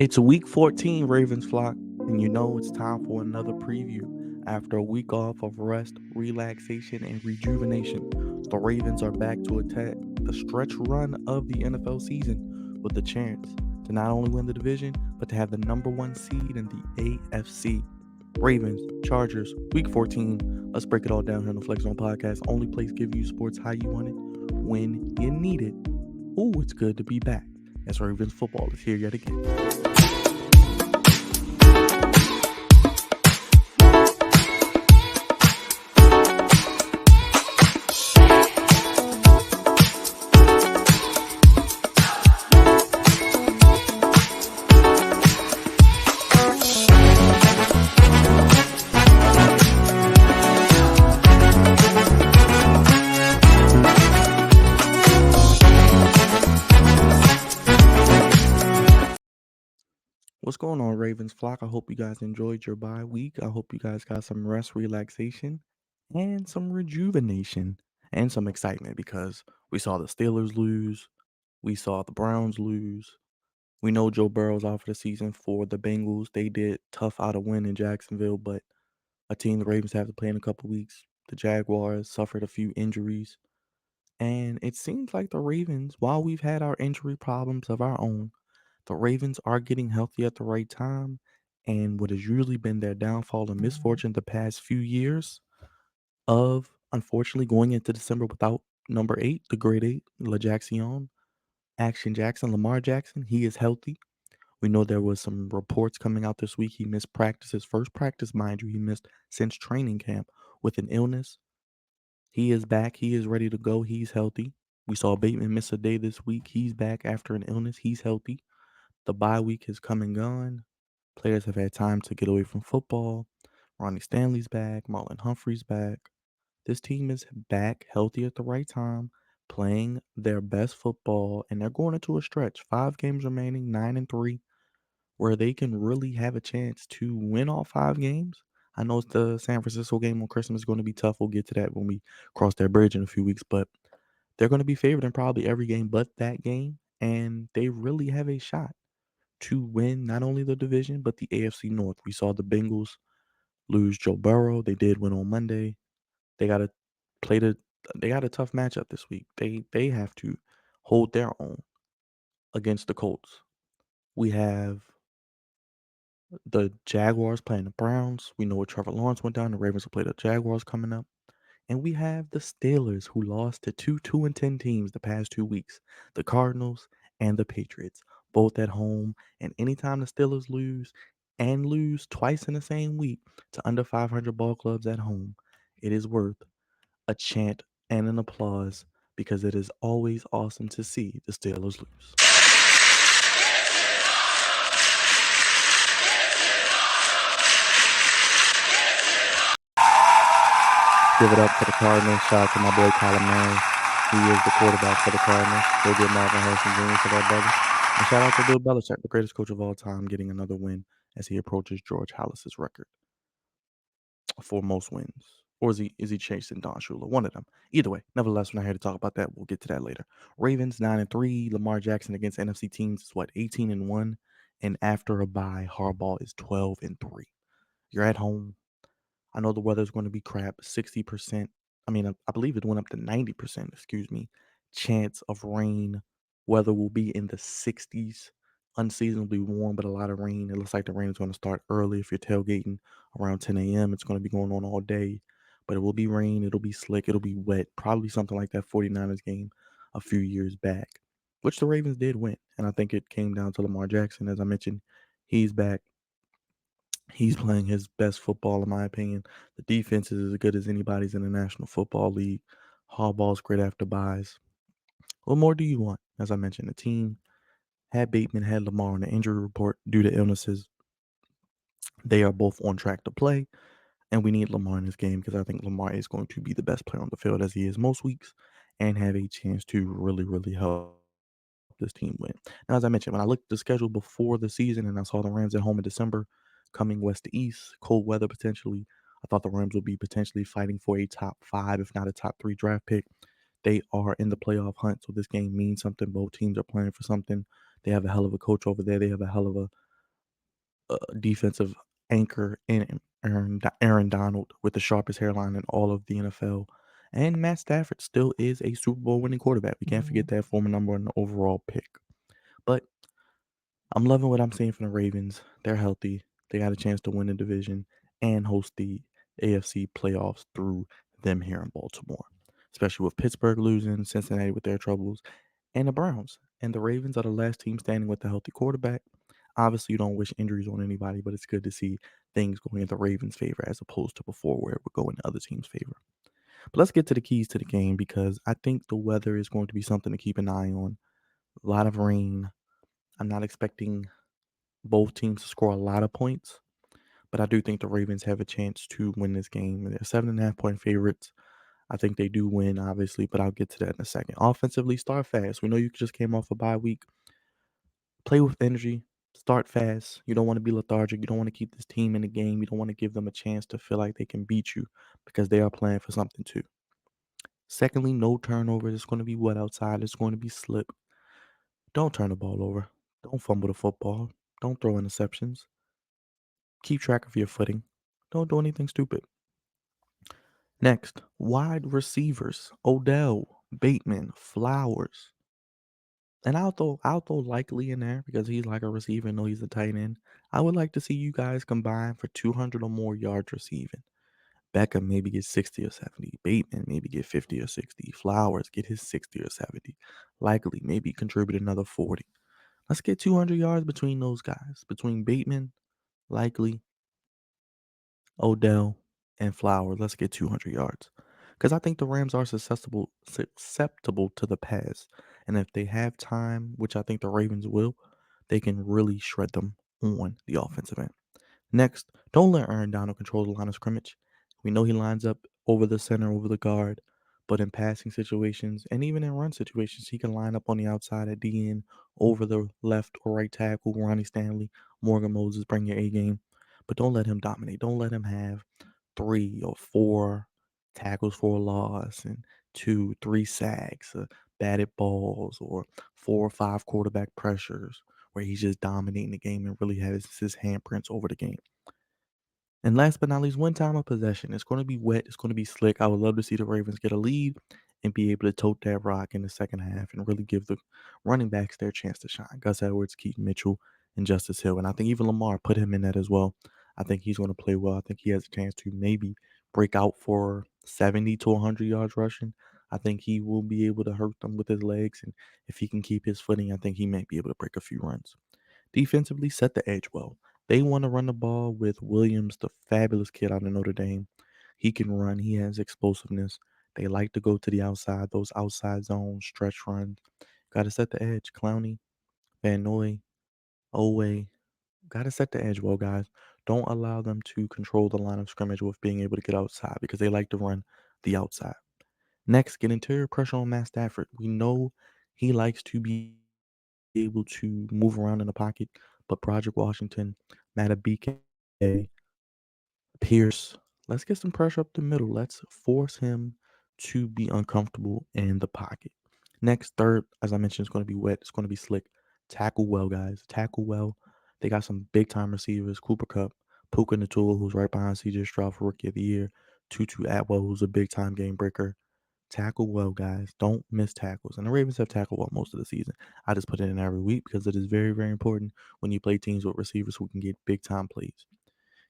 It's week 14, Ravens flock, and you know it's time for another preview. After a week off of rest, relaxation, and rejuvenation, the Ravens are back to attack the stretch run of the NFL season with the chance to not only win the division, but to have the number one seed in the AFC. Ravens, Chargers, week 14. Let's break it all down here on the Flex Zone podcast. Only place give you sports how you want it, when you need it. Ooh, it's good to be back as Ravens football is here yet again. What's going on, Ravens flock? I hope you guys enjoyed your bye week. I hope you guys got some rest, relaxation, and some rejuvenation and some excitement because we saw the Steelers lose. We saw the Browns lose. We know Joe Burrow's out for the season for the Bengals. They did tough out a win in Jacksonville, but a team the Ravens have to play in a couple weeks. The Jaguars suffered a few injuries. And it seems like the Ravens, while we've had our injury problems of our own, the Ravens are getting healthy at the right time. And what has usually been their downfall and misfortune the past few years of unfortunately going into December without number 8, the grade 8, Action Jackson, Lamar Jackson, he is healthy. We know there was some reports coming out this week. He missed practice, his first practice, mind you, he missed since training camp with an illness. He is back. He is ready to go. He's healthy. We saw Bateman miss a day this week. He's back after an illness. He's healthy. The bye week has come and gone. Players have had time to get away from football. Ronnie Stanley's back. Marlon Humphrey's back. This team is back, healthy at the right time, playing their best football, and they're going into a stretch. 5 games remaining, 9-3, where they can really have a chance to win all 5 games. I know the San Francisco game on Christmas is going to be tough. We'll get to that when we cross that bridge in a few weeks, but they're going to be favored in probably every game but that game, and they really have a shot to win not only the division but the AFC North. We saw the Bengals lose Joe Burrow. They did win on Monday. They got to play they got a tough matchup this week. They have to hold their own against the Colts. We have the Jaguars playing the Browns. We know what Trevor Lawrence went down. The Ravens will play the Jaguars coming up. And we have the Steelers, who lost to two 2-10 teams the past 2 weeks, the Cardinals and the Patriots, both at home. And anytime the Steelers lose twice in the same week to under 500 ball clubs at home, it is worth a chant and an applause because it is always awesome to see the Steelers lose. Give it up for the Cardinals. Shout out to my boy Kyler Murray. He is the quarterback for the Cardinals. Go get Marvin Harrison Jr. for that brother. And shout out to Bill Belichick, the greatest coach of all time, getting another win as he approaches George Halas's record for most wins. Or is he chasing Don Shula? One of them. Either way, nevertheless, we're not here to talk about that. We'll get to that later. Ravens 9-3. Lamar Jackson against NFC teams is 18-1. And after a bye, Harbaugh is 12-3. You're at home. I know the weather's going to be crap. 60%. I believe it went up to 90%, excuse me. Chance of rain. Weather will be in the 60s. Unseasonably warm, but a lot of rain. It looks like the rain is going to start early if you're tailgating around 10 a.m. It's going to be going on all day. But it will be rain. It'll be slick. It'll be wet. Probably something like that 49ers game a few years back, which the Ravens did win. And I think it came down to Lamar Jackson. As I mentioned, he's back. He's playing his best football, in my opinion. The defense is as good as anybody's in the National Football League. Harbaugh's great after buys. What more do you want? As I mentioned, the team had Bateman, had Lamar on the injury report due to illnesses. They are both on track to play, and we need Lamar in this game because I think Lamar is going to be the best player on the field as he is most weeks and have a chance to really, really help this team win. Now, as I mentioned, when I looked at the schedule before the season and I saw the Rams at home in December, coming west to east, cold weather potentially, I thought the Rams would be potentially fighting for a top 5, if not a top 3 draft pick. They are in the playoff hunt, so this game means something. Both teams are playing for something. They have a hell of a coach over there. They have a hell of a defensive anchor in Aaron Donald with the sharpest hairline in all of the NFL. And Matt Stafford still is a Super Bowl winning quarterback. We can't forget that former number one overall pick. But I'm loving what I'm seeing from the Ravens. They're healthy. They got a chance to win the division and host the AFC playoffs through them here in Baltimore, especially with Pittsburgh losing, Cincinnati with their troubles, and the Browns. And the Ravens are the last team standing with a healthy quarterback. Obviously, you don't wish injuries on anybody, but it's good to see things going in the Ravens' favor as opposed to before where it would go in the other team's favor. But let's get to the keys to the game because I think the weather is going to be something to keep an eye on. A lot of rain. I'm not expecting both teams to score a lot of points, but I do think the Ravens have a chance to win this game. They're 7.5 point favorites. I think they do win, obviously, but I'll get to that in a second. Offensively, start fast. We know you just came off a bye week. Play with energy. Start fast. You don't want to be lethargic. You don't want to keep this team in the game. You don't want to give them a chance to feel like they can beat you because they are playing for something too. Secondly, no turnovers. It's going to be wet outside. It's going to be slip. Don't turn the ball over. Don't fumble the football. Don't throw interceptions. Keep track of your footing. Don't do anything stupid. Next, wide receivers. Odell, Bateman, Flowers. And I'll throw likely in there because he's like a receiver, no, he's a tight end. I would like to see you guys combine for 200 or more yards receiving. Beckham maybe get 60 or 70. Bateman maybe get 50 or 60. Flowers get his 60 or 70. Likely maybe contribute another 40. Let's get 200 yards between those guys. Between Bateman, Likely, Odell, and Flowers. Let's get 200 yards. Because I think the Rams are susceptible to the pass. And if they have time, which I think the Ravens will, they can really shred them on the offensive end. Next, don't let Aaron Donald control the line of scrimmage. We know he lines up over the center, over the guard, but in passing situations and even in run situations, he can line up on the outside at DN, over the left or right tackle, Ronnie Stanley, Morgan Moses, bring your A game. But don't let him dominate. Don't let him have 3 or 4 tackles for a loss and 2, 3 sacks, batted balls, or 4 or 5 quarterback pressures where he's just dominating the game and really has his handprints over the game. And last but not least, one time of possession. It's going to be wet. It's going to be slick. I would love to see the Ravens get a lead and be able to tote that rock in the second half and really give the running backs their chance to shine. Gus Edwards, Keaton Mitchell, and Justice Hill. And I think even Lamar put him in that as well. I think he's going to play well. I think he has a chance to maybe break out for 70 to 100 yards rushing. I think he will be able to hurt them with his legs. And if he can keep his footing, I think he may be able to break a few runs. Defensively, set the edge well. They want to run the ball with Williams, the fabulous kid out of Notre Dame. He can run. He has explosiveness. They like to go to the outside, those outside zone stretch runs. Got to set the edge. Clowney, Van Noy, Owe. Got to set the edge well, guys. Don't allow them to control the line of scrimmage with being able to get outside because they like to run the outside. Next, get interior pressure on Matt Stafford. We know he likes to be able to move around in the pocket, but Broderick Washington, Matabike, Pierce, let's get some pressure up the middle. Let's force him to be uncomfortable in the pocket. Next, third, as I mentioned, it's going to be wet. It's going to be slick. Tackle well, guys. Tackle well. They got some big time receivers. Cooper Cup, Puka Natul, who's right behind CJ Stroud for Rookie of the Year. Tutu Atwell, who's a big time game breaker. Tackle well, guys. Don't miss tackles. And the Ravens have tackled well most of the season. I just put it in every week because it is very, very important when you play teams with receivers who can get big time plays.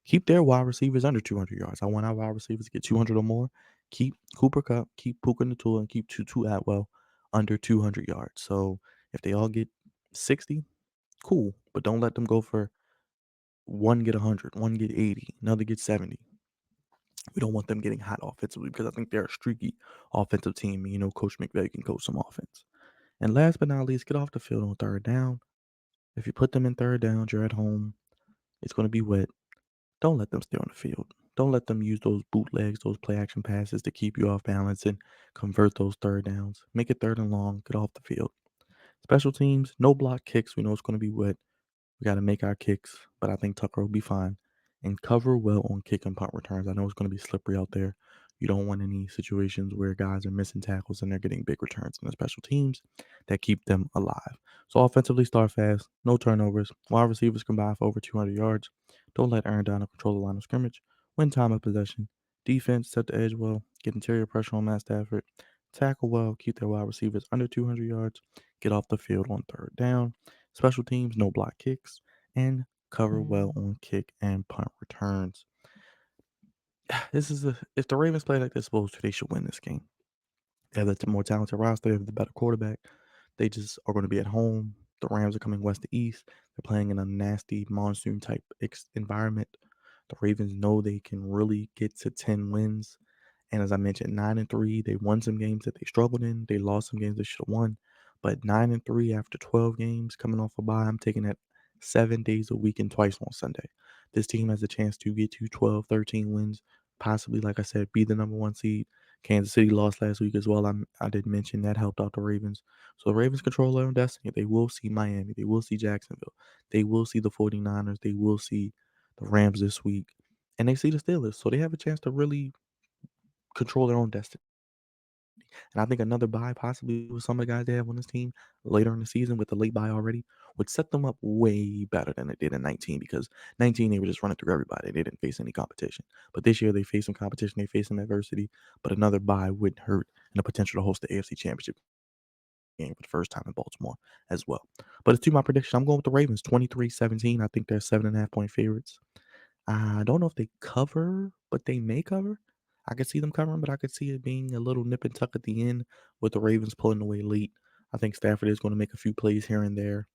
Keep their wide receivers under 200 yards. I want our wide receivers to get 200 or more. Keep Cooper Cup, keep Puka Natul, and keep Tutu Atwell under 200 yards. So if they all get 60, cool. But don't let them go for one get 100, one get 80, another get 70. We don't want them getting hot offensively because I think they're a streaky offensive team. And you know, Coach McVay can coach some offense. And last but not least, get off the field on third down. If you put them in third down, you're at home. It's going to be wet. Don't let them stay on the field. Don't let them use those bootlegs, those play action passes to keep you off balance and convert those third downs. Make it third and long. Get off the field. Special teams, no block kicks. We know it's going to be wet. We got to make our kicks, but I think Tucker will be fine. And cover well on kick and punt returns. I know it's going to be slippery out there. You don't want any situations where guys are missing tackles and they're getting big returns in the special teams that keep them alive. So offensively, start fast, no turnovers. Wide receivers combine for over 200 yards. Don't let Aaron Donald control the line of scrimmage. Win time of possession. Defense, set the edge well. Get interior pressure on Matt Stafford. Tackle well. Keep their wide receivers under 200 yards. Get off the field on third down. Special teams, no block kicks. And cover well on kick and punt returns. If the Ravens play like they're supposed to, they should win this game. They have the more talented roster. They have the better quarterback. They just are going to be at home. The Rams are coming west to east. They're playing in a nasty monsoon type environment. The Ravens know they can really get to 10 wins. And as I mentioned, 9-3, they won some games that they struggled in. They lost some games they should have won. But 9-3 after 12 games coming off a bye, I'm taking that 7 days a week and twice on Sunday. This team has a chance to get to 12, 13 wins, possibly, like I said, be the number one seed. Kansas City lost last week as well. I did mention that helped out the Ravens. So the Ravens control their own destiny. They will see Miami. They will see Jacksonville. They will see the 49ers. They will see the Rams this week. And they see the Steelers. So they have a chance to really control their own destiny. And I think another bye, possibly with some of the guys they have on this team later in the season with the late bye already, would set them up way better than it did in 19 because 19 they were just running through everybody. They didn't face any competition. But this year they face some competition, they face some adversity. But another bye wouldn't hurt and the potential to host the AFC Championship game for the first time in Baltimore as well. But it's to my prediction. I'm going with the Ravens 23-17. I think they're 7.5-point favorites. I don't know if they cover, but they may cover. I could see them covering, but I could see it being a little nip and tuck at the end with the Ravens pulling away late. I think Stafford is going to make a few plays here and there.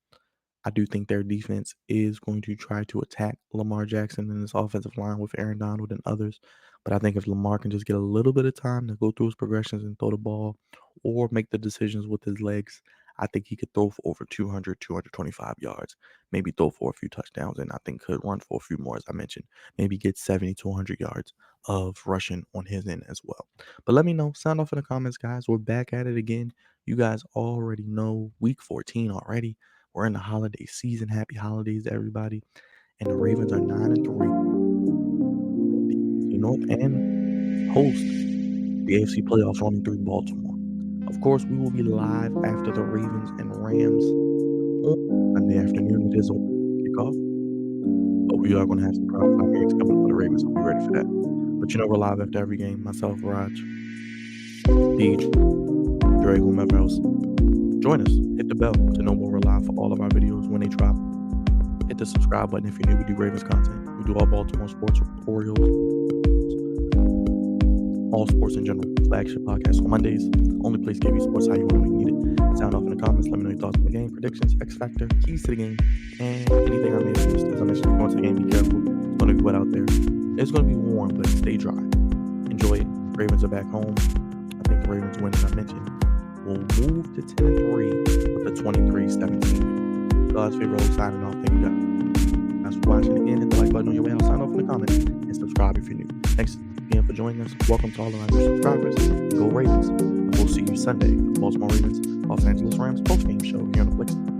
I do think their defense is going to try to attack Lamar Jackson and his offensive line with Aaron Donald and others. But I think if Lamar can just get a little bit of time to go through his progressions and throw the ball or make the decisions with his legs, I think he could throw for over 200, 225 yards, maybe throw for a few touchdowns, and I think could run for a few more, as I mentioned. Maybe get 70 to 100 yards of rushing on his end as well. But let me know. Sound off in the comments, guys. We're back at it again. You guys already know week 14 already. We're in the holiday season. Happy holidays to everybody. And the Ravens are 9-3 North and host the AFC playoffs running through Baltimore. Of course, we will be live after the Ravens and Rams on Sunday afternoon. It is a kickoff. But we are going to have some prime time games coming for the Ravens. So be ready for that. But you know we're live after every game. Myself, Raj, Deej, Dre, whomever else. Join us. Hit the bell to know when we're live for all of our videos when they drop. Hit the subscribe button if you're new. We do Ravens content. We do all Baltimore sports, Orioles, all sports in general. Flagship podcast on Mondays. Only place gave you sports how you want to need it. Sound off in the comments. Let me know your thoughts on the game, predictions, X factor, keys to the game, and anything I may have missed. As I mentioned, if you're going to the game, be careful. It's going to be wet out there. It's going to be warm, but stay dry. Enjoy it. Ravens are back home. I think the Ravens win, as I mentioned, will move to 10-3 with a 23-17 win. God's favorite old signing off. Thank you guys for watching. Again, hit the like button on your way out. Sign off in the comments and subscribe if you're new. Thanks again for joining us. Welcome to all of our new subscribers. Go Ravens. And we'll see you Sunday with the Baltimore Ravens Los Angeles Rams postgame show here on the Flicks.